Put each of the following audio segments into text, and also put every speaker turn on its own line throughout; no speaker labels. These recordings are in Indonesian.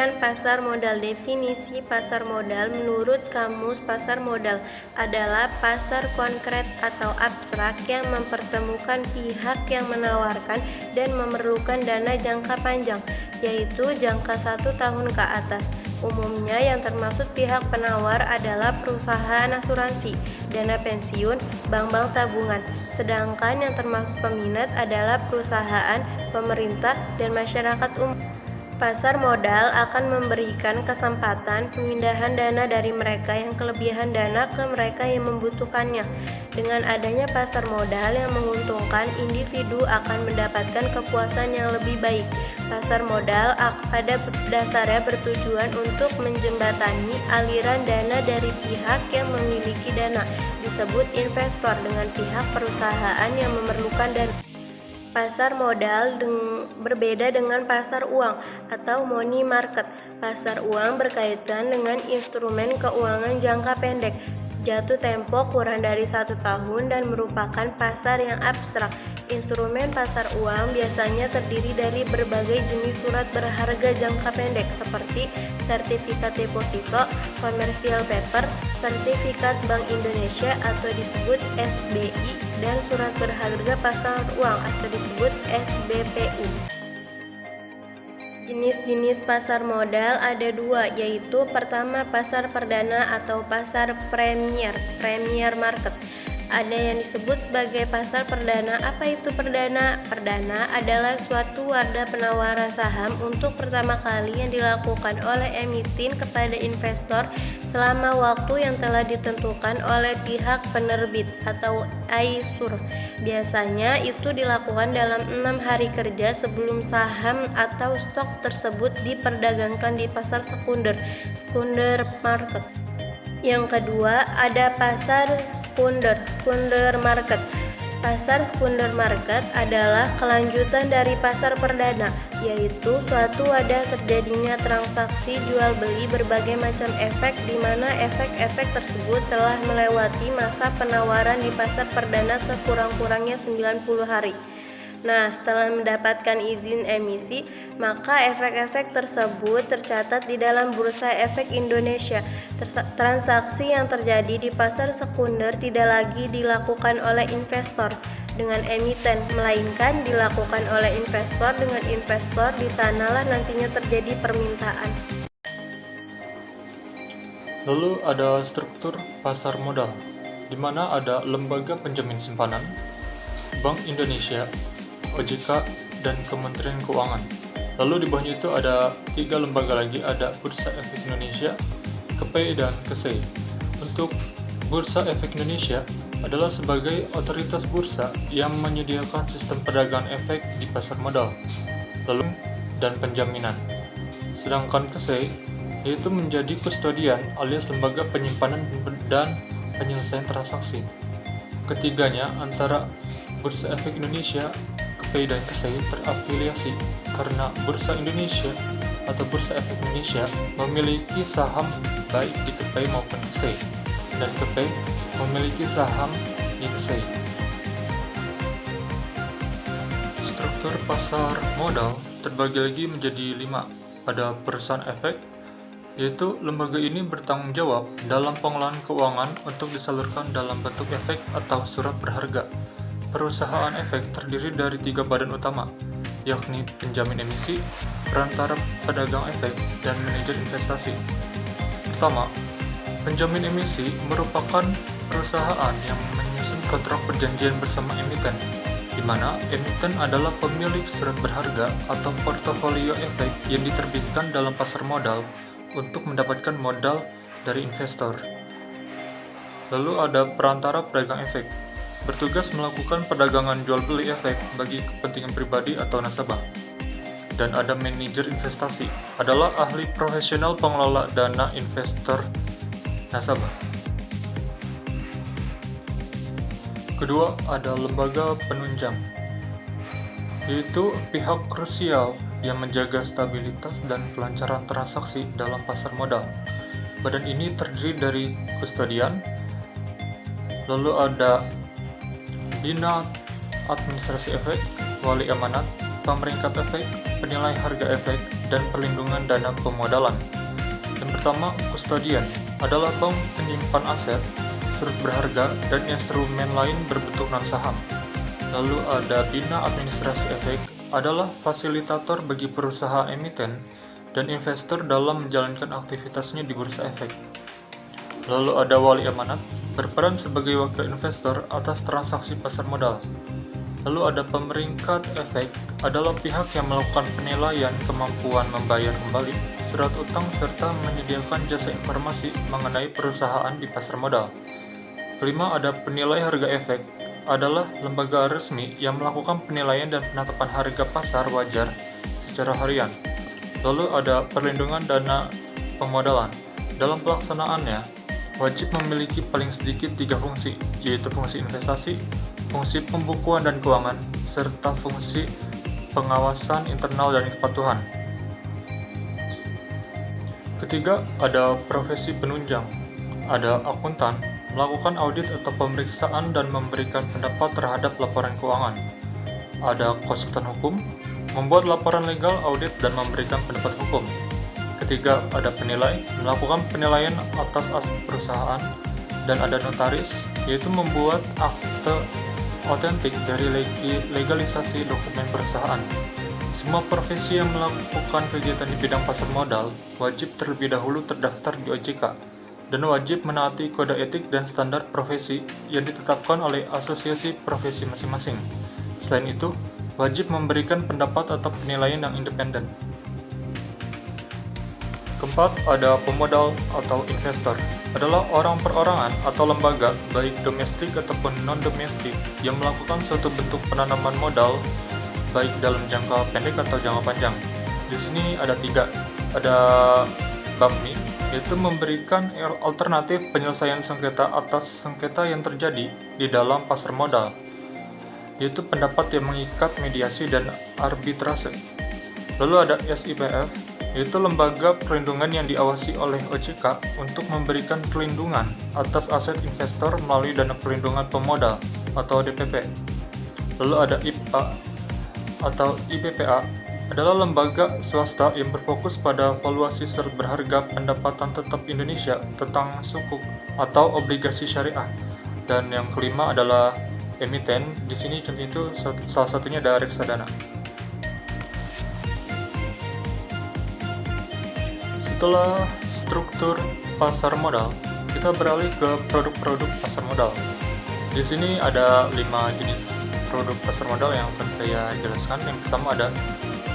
Pengertian pasar modal. Definisi pasar modal menurut Kamus Pasar Modal adalah pasar konkret atau abstrak yang mempertemukan pihak yang menawarkan dan memerlukan dana jangka panjang, yaitu jangka 1 tahun ke atas. Umumnya yang termasuk pihak penawar adalah perusahaan asuransi, dana pensiun, bank-bank tabungan. Sedangkan yang termasuk peminat adalah perusahaan, pemerintah, dan masyarakat umum. Pasar modal akan memberikan kesempatan pemindahan dana dari mereka yang kelebihan dana ke mereka yang membutuhkannya. Dengan adanya pasar modal yang menguntungkan, individu akan mendapatkan kepuasan yang lebih baik. Pasar modal pada dasarnya bertujuan untuk menjembatani aliran dana dari pihak yang memiliki dana, disebut investor, dengan pihak perusahaan yang memerlukan dana. Pasar modal berbeda dengan pasar uang atau money market. Pasar uang berkaitan dengan instrumen keuangan jangka pendek, jatuh tempo kurang dari 1 tahun dan merupakan pasar yang abstrak. Instrumen pasar uang biasanya terdiri dari berbagai jenis surat berharga jangka pendek seperti sertifikat deposito, commercial paper, sertifikat Bank Indonesia atau disebut SBI, dan surat berharga pasar uang atau disebut SBPU. Jenis-jenis pasar modal ada 2, yaitu pertama pasar perdana atau pasar premier market. Ada yang disebut sebagai pasar perdana. Apa itu perdana? Perdana adalah suatu wadah penawaran saham untuk pertama kali yang dilakukan oleh emitin kepada investor selama waktu yang telah ditentukan oleh pihak penerbit atau AISUR. Biasanya itu dilakukan dalam 6 hari kerja sebelum saham atau stok tersebut diperdagangkan di pasar sekunder market. Yang kedua ada pasar sekunder market. Pasar sekunder market adalah kelanjutan dari pasar perdana, yaitu suatu wadah terjadinya transaksi jual beli berbagai macam efek di mana efek-efek tersebut telah melewati masa penawaran di pasar perdana sekurang-kurangnya 90 hari. Nah, setelah mendapatkan izin emisi, maka efek-efek tersebut tercatat di dalam Bursa Efek Indonesia. Transaksi yang terjadi di pasar sekunder tidak lagi dilakukan oleh investor dengan emiten, melainkan dilakukan oleh investor dengan investor. Di sanalah nantinya terjadi permintaan.
Lalu ada struktur pasar modal, di mana ada lembaga penjamin simpanan, Bank Indonesia, OJK, dan Kementerian Keuangan. Lalu di bawahnya itu ada 3 lembaga lagi, ada Bursa Efek Indonesia, KPI, dan KSEI. Untuk Bursa Efek Indonesia adalah sebagai otoritas bursa yang menyediakan sistem perdagangan efek di pasar modal, lalu dan penjaminan. Sedangkan KSEI yaitu menjadi kustodian alias lembaga penyimpanan dan penyelesaian transaksi. Ketiganya antara Bursa Efek Indonesia, KPI, dan KSEI terafiliasi karena Bursa Indonesia atau Bursa Efek Indonesia memiliki saham baik di KPI maupun KSEI, dan KPI memiliki saham di KSEI. Struktur pasar modal terbagi lagi menjadi 5. Ada perusahaan efek, yaitu lembaga ini bertanggung jawab dalam pengelolaan keuangan untuk disalurkan dalam bentuk efek atau surat berharga. Perusahaan efek terdiri dari 3 badan utama, yakni penjamin emisi, perantara pedagang efek, dan manajer investasi. Pertama, penjamin emisi merupakan perusahaan yang menyusun kontrak perjanjian bersama emiten, di mana emiten adalah pemilik surat berharga atau portofolio efek yang diterbitkan dalam pasar modal untuk mendapatkan modal dari investor. Lalu ada perantara pedagang efek, bertugas melakukan perdagangan jual beli efek bagi kepentingan pribadi atau nasabah. Dan ada manajer investasi, adalah ahli profesional pengelola dana investor nasabah. Kedua, ada lembaga penunjang, yaitu pihak krusial yang menjaga stabilitas dan kelancaran transaksi dalam pasar modal. Badan ini terdiri dari kustodian, lalu ada Bina Administrasi Efek, Wali Amanat, Pemeringkat Efek, penilai harga efek, dan perlindungan dana pemodalan. Yang pertama, kustodian adalah bank penyimpan aset, surat berharga, dan instrumen lain berbentuk non-saham. Lalu ada bina administrasi efek adalah fasilitator bagi perusahaan emiten dan investor dalam menjalankan aktivitasnya di bursa efek. Lalu ada wali amanat, berperan sebagai wakil investor atas transaksi pasar modal. Lalu ada pemeringkat efek, adalah pihak yang melakukan penilaian kemampuan membayar kembali surat utang serta menyediakan jasa informasi mengenai perusahaan di pasar modal. Kelima, ada penilai harga efek, adalah lembaga resmi yang melakukan penilaian dan penetapan harga pasar wajar secara harian. Lalu ada perlindungan dana pemodalan. Dalam pelaksanaannya, wajib memiliki paling sedikit 3 fungsi, yaitu fungsi investasi, fungsi pembukuan dan keuangan, serta fungsi pengawasan internal dan kepatuhan. Ketiga, ada profesi penunjang. Ada akuntan, melakukan audit atau pemeriksaan dan memberikan pendapat terhadap laporan keuangan. Ada konsultan hukum, membuat laporan legal, audit, dan memberikan pendapat hukum. Ketiga, ada penilai, melakukan penilaian atas aset perusahaan. Dan ada notaris, yaitu membuat akte otentik dari legalisasi dokumen perusahaan. Semua profesi yang melakukan kegiatan di bidang pasar modal wajib terlebih dahulu terdaftar di OJK dan wajib menaati kode etik dan standar profesi yang ditetapkan oleh asosiasi profesi masing-masing. Selain itu, wajib memberikan pendapat atau penilaian yang independen. Keempat, ada pemodal atau investor, adalah orang perorangan atau lembaga, baik domestik ataupun non-domestik, yang melakukan suatu bentuk penanaman modal, baik dalam jangka pendek atau jangka panjang. Di sini ada 3, ada BAPMI, yaitu memberikan alternatif penyelesaian sengketa atas sengketa yang terjadi di dalam pasar modal, yaitu pendapat yang mengikat, mediasi, dan arbitrase. Lalu ada SIPF, yaitu lembaga perlindungan yang diawasi oleh OJK untuk memberikan perlindungan atas aset investor melalui dana perlindungan pemodal atau DPP. Lalu ada IPA atau IPPA, adalah lembaga swasta yang berfokus pada valuasi surat berharga pendapatan tetap Indonesia tentang sukuk atau obligasi syariah. Dan yang kelima adalah emiten. Di sini contoh itu salah satunya ada reksadana. Setelah struktur pasar modal, kita beralih ke produk-produk pasar modal. Di sini ada 5 jenis produk pasar modal yang akan saya jelaskan. Yang pertama ada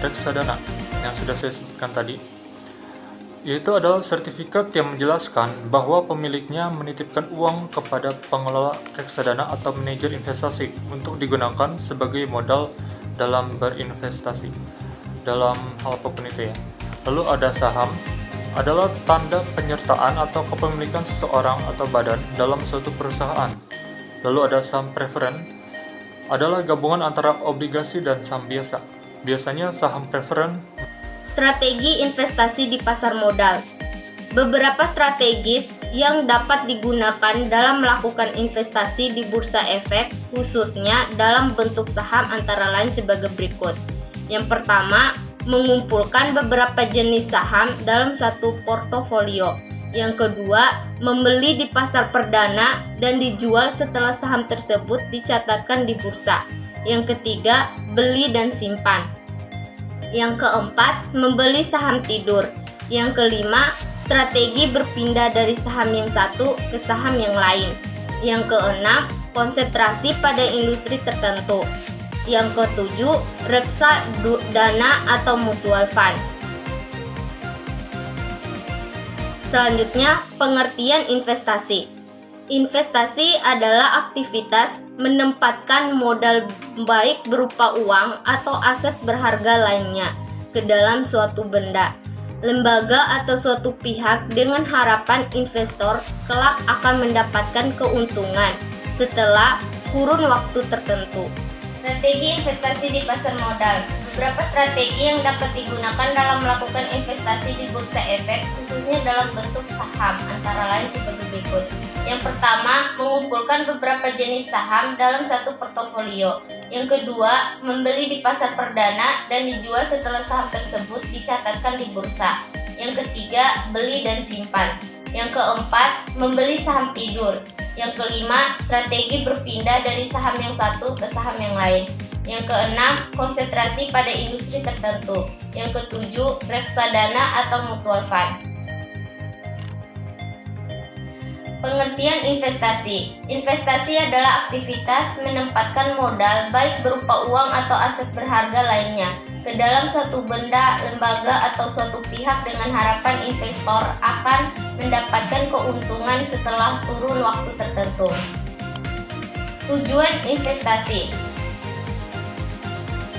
reksadana yang sudah saya sebutkan tadi, yaitu adalah sertifikat yang menjelaskan bahwa pemiliknya menitipkan uang kepada pengelola reksadana atau manajer investasi untuk digunakan sebagai modal dalam berinvestasi dalam hal apapun itu ya. Lalu ada saham, adalah tanda penyertaan atau kepemilikan seseorang atau badan dalam suatu perusahaan. Lalu ada saham preferen, adalah gabungan antara obligasi dan saham biasa. Biasanya saham preferen.
Strategi investasi di pasar modal. Beberapa strategis yang dapat digunakan dalam melakukan investasi di bursa efek, khususnya dalam bentuk saham, antara lain sebagai berikut. Yang pertama, mengumpulkan beberapa jenis saham dalam satu portofolio. Yang kedua, membeli di pasar perdana dan dijual setelah saham tersebut dicatatkan di bursa. Yang ketiga, beli dan simpan. Yang keempat, membeli saham tidur. Yang kelima, strategi berpindah dari saham yang satu ke saham yang lain. Yang keenam, konsentrasi pada industri tertentu. Yang ketujuh, reksadana atau mutual fund. Selanjutnya, pengertian investasi. Investasi adalah aktivitas menempatkan modal baik berupa uang atau aset berharga lainnya ke dalam suatu benda, lembaga atau suatu pihak dengan harapan investor kelak akan mendapatkan keuntungan setelah kurun waktu tertentu. Strategi investasi di pasar modal. Beberapa strategi yang dapat digunakan dalam melakukan investasi di bursa efek, khususnya dalam bentuk saham, antara lain sebagai berikut. Yang pertama, mengumpulkan beberapa jenis saham dalam satu portofolio. Yang kedua, membeli di pasar perdana dan dijual setelah saham tersebut dicatatkan di bursa. Yang ketiga, beli dan simpan. Yang keempat, membeli saham tidur. Yang kelima, strategi berpindah dari saham yang satu ke saham yang lain. Yang keenam, konsentrasi pada industri tertentu. Yang ketujuh, reksadana atau mutual fund. Pengertian investasi. Investasi adalah aktivitas menempatkan modal baik berupa uang atau aset berharga lainnya ke dalam suatu benda, lembaga, atau suatu pihak dengan harapan investor akan mendapatkan keuntungan setelah turun waktu tertentu. Tujuan investasi.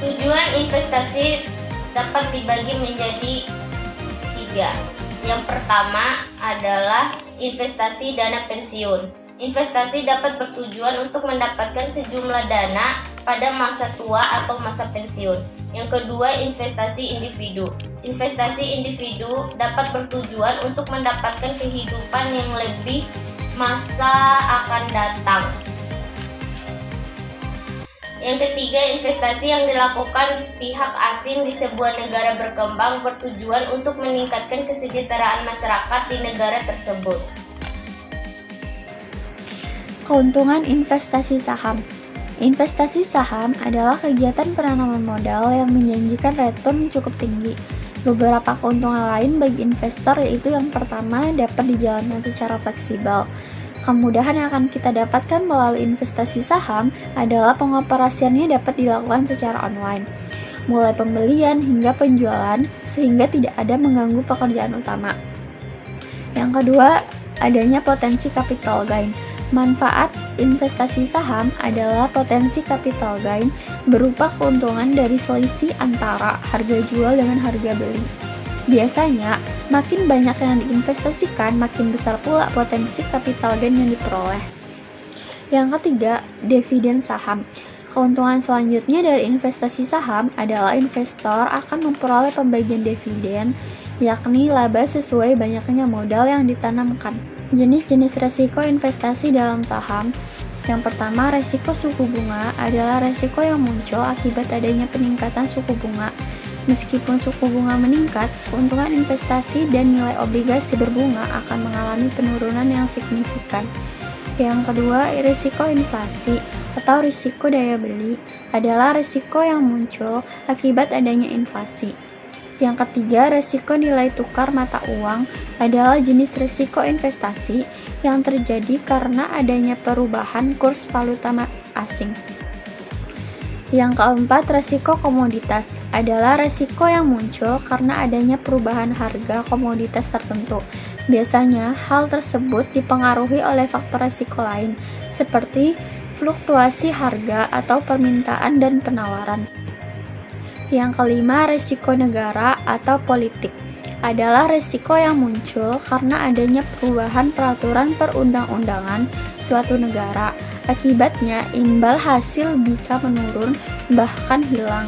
Tujuan investasi dapat dibagi menjadi 3. Yang pertama adalah investasi dana pensiun. Investasi dapat bertujuan untuk mendapatkan sejumlah dana pada masa tua atau masa pensiun. Yang kedua, investasi individu. Investasi individu dapat bertujuan untuk mendapatkan kehidupan yang lebih masa akan datang. Yang ketiga, investasi yang dilakukan pihak asing di sebuah negara berkembang bertujuan untuk meningkatkan kesejahteraan masyarakat di negara tersebut.
Keuntungan investasi saham. Investasi saham adalah kegiatan penanaman modal yang menjanjikan return cukup tinggi. Beberapa keuntungan lain bagi investor yaitu yang pertama, dapat dijalankan secara fleksibel. Kemudahan yang akan kita dapatkan melalui investasi saham adalah pengoperasiannya dapat dilakukan secara online, mulai pembelian hingga penjualan, sehingga tidak ada mengganggu pekerjaan utama. Yang kedua, adanya potensi capital gain. Manfaat investasi saham adalah potensi capital gain berupa keuntungan dari selisih antara harga jual dengan harga beli. Biasanya, makin banyak yang diinvestasikan, makin besar pula potensi capital gain yang diperoleh. Yang ketiga, dividen saham. Keuntungan selanjutnya dari investasi saham adalah investor akan memperoleh pembagian dividen, yakni laba sesuai banyaknya modal yang ditanamkan. Jenis-jenis resiko investasi dalam saham. Yang pertama, resiko suku bunga adalah resiko yang muncul akibat adanya peningkatan suku bunga. Meskipun suku bunga meningkat, keuntungan investasi dan nilai obligasi berbunga akan mengalami penurunan yang signifikan. Yang kedua, risiko inflasi atau risiko daya beli adalah risiko yang muncul akibat adanya inflasi. Yang ketiga, risiko nilai tukar mata uang adalah jenis risiko investasi yang terjadi karena adanya perubahan kurs valuta asing. Yang keempat, resiko komoditas adalah resiko yang muncul karena adanya perubahan harga komoditas tertentu. Biasanya, hal tersebut dipengaruhi oleh faktor resiko lain, seperti fluktuasi harga atau permintaan dan penawaran. Yang kelima, resiko negara atau politik adalah resiko yang muncul karena adanya perubahan peraturan perundang-undangan suatu negara. Akibatnya, imbal hasil bisa menurun, bahkan hilang.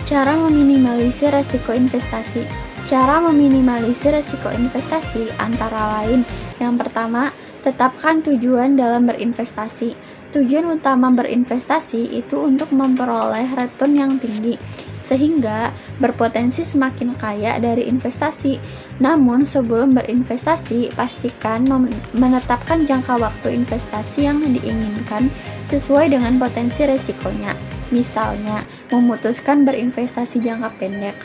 Cara meminimalisir resiko investasi. Cara meminimalisir resiko investasi antara lain, yang pertama, tetapkan tujuan dalam berinvestasi. Tujuan utama berinvestasi itu untuk memperoleh return yang tinggi, sehingga berpotensi semakin kaya dari investasi. Namun sebelum berinvestasi, pastikan menetapkan jangka waktu investasi yang diinginkan sesuai dengan potensi resikonya. Misalnya, memutuskan berinvestasi jangka pendek,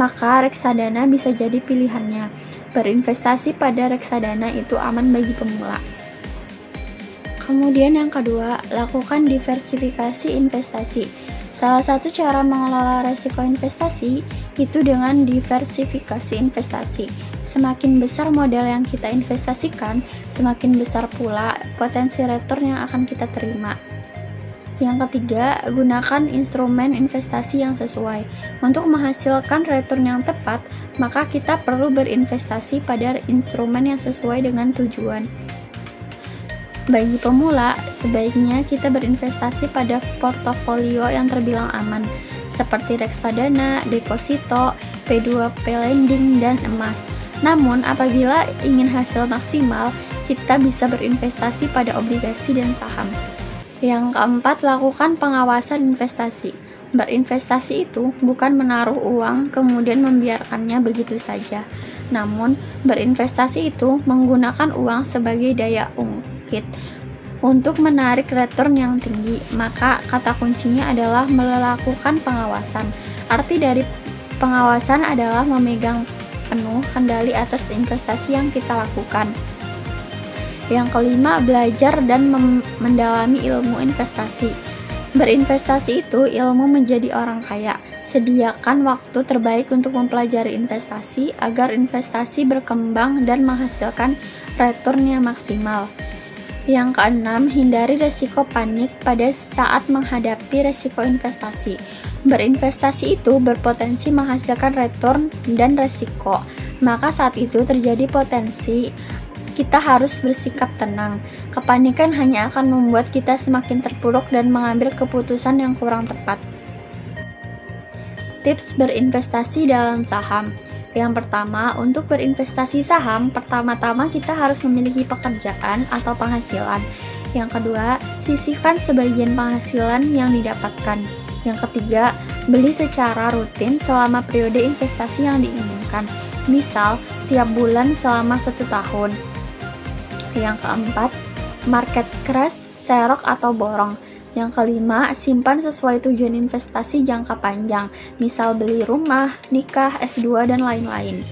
maka reksadana bisa jadi pilihannya. Berinvestasi pada reksadana itu aman bagi pemula. Kemudian yang kedua, lakukan diversifikasi investasi. Salah satu cara mengelola risiko investasi itu dengan diversifikasi investasi. Semakin besar modal yang kita investasikan, semakin besar pula potensi return yang akan kita terima. Yang ketiga, gunakan instrumen investasi yang sesuai. Untuk menghasilkan return yang tepat, maka kita perlu berinvestasi pada instrumen yang sesuai dengan tujuan. Bagi pemula, sebaiknya kita berinvestasi pada portofolio yang terbilang aman, seperti reksadana, deposito, P2P lending, dan emas. Namun, apabila ingin hasil maksimal, kita bisa berinvestasi pada obligasi dan saham. Yang keempat, lakukan pengawasan investasi. Berinvestasi itu bukan menaruh uang kemudian membiarkannya begitu saja. Namun, berinvestasi itu menggunakan uang sebagai daya ungkit untuk menarik return yang tinggi. Maka kata kuncinya adalah melakukan pengawasan. Arti dari pengawasan adalah memegang penuh kendali atas investasi yang kita lakukan. Yang kelima, belajar dan mendalami ilmu investasi. Berinvestasi itu ilmu menjadi orang kaya. Sediakan waktu terbaik untuk mempelajari investasi agar investasi berkembang dan menghasilkan return yang maksimal. Yang keenam, hindari risiko panik pada saat menghadapi risiko investasi. Berinvestasi itu berpotensi menghasilkan return dan risiko. Maka saat itu terjadi potensi kita harus bersikap tenang. Kepanikan hanya akan membuat kita semakin terpuruk dan mengambil keputusan yang kurang tepat. Tips berinvestasi dalam saham. Yang pertama, untuk berinvestasi saham, pertama-tama kita harus memiliki pekerjaan atau penghasilan. Yang kedua, sisihkan sebagian penghasilan yang didapatkan. Yang ketiga, beli secara rutin selama periode investasi yang diinginkan. Misal, tiap bulan selama 1 tahun. Yang keempat, market crash, serok atau borong. Yang kelima, simpan sesuai tujuan investasi jangka panjang, misal beli rumah, nikah, S2, dan lain-lain.